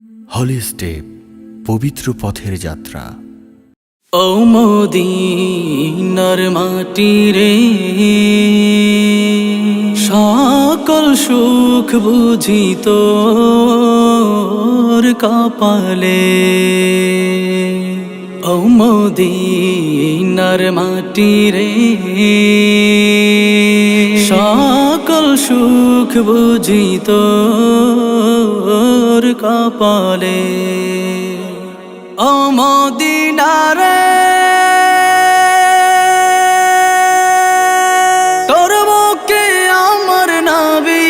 হলি step, পবিত্র পথের যাত্রা। ও মদিনার মাটি রে, সকল সুখ বুঝি তোর কপালে। ও মদিনার মাটি রে, সকল সুখ বুঝি তোর কপালে। ও মদিনা রে, তোর বুকে আমার নাবি,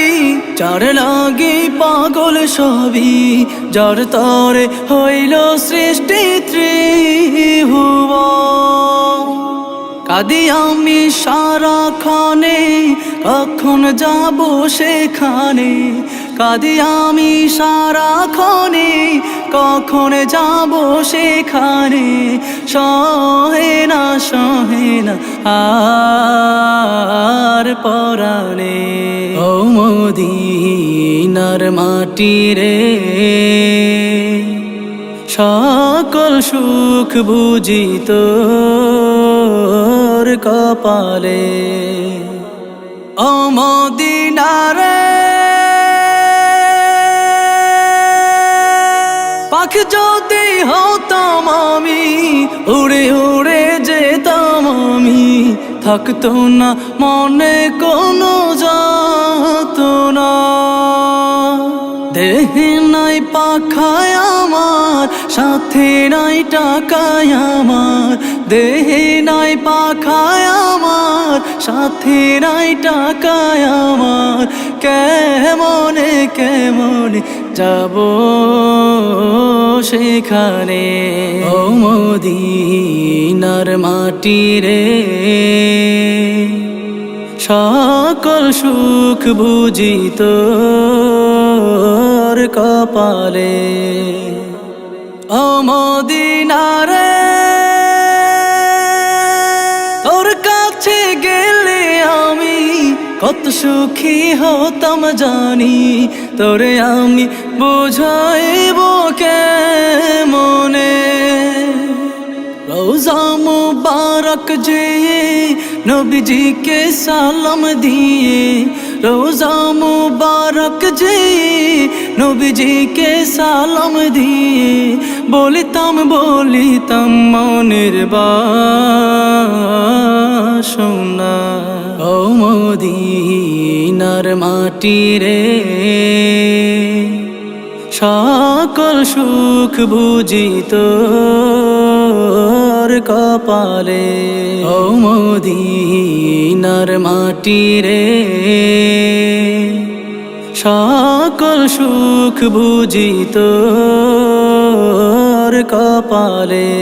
যার লাগি পাগল সবই, যার তরে হইল সৃষ্টি ত্রিভুবন। কাঁদি আমি সারাক্ষণে, কখন যাব সেখানে। কাঁদি আমি সারাক্ষণে, কখন যাব সেখানে। সহে না আর পরাণে। ও মদিনার মাটি রে, সকল সুখ বুঝি তোর কপালে। ও মদিনা রে, পাখি যদি হতাম আমি, উড়ে উড়ে যেতাম আমি। থাকতো না মনে কোনো যাতনা, দেহে নাই পাখায় আমার, সাথে নাই টাকায় আমার। দেহে নাই পাখায় আমার, সাথে নাই টাকায় আমার। কেমনে কেমনে যাব সেখানে। ও মদিনার মাটি রে, সকল সুখ বুঝি তোর কপালে। ও মদিনা রে, তোর কাছে গেলে আমি কত সুখী হতাম জানি। তোরে আমি বুঝাইব কেমনে। রোজা মুবারক যে নবীজিকে সালাম দিয়ে, রোজা মুবারক যে নবীজিকে সালাম দিয়ে, বলিতাম মনের বাসনা। ও মদিনার মাটি রে, সকল সুখ বুঝি তোর কপালে। ও মদিনার মাটি রে, সকল সুখ বুঝি তোর কপালে।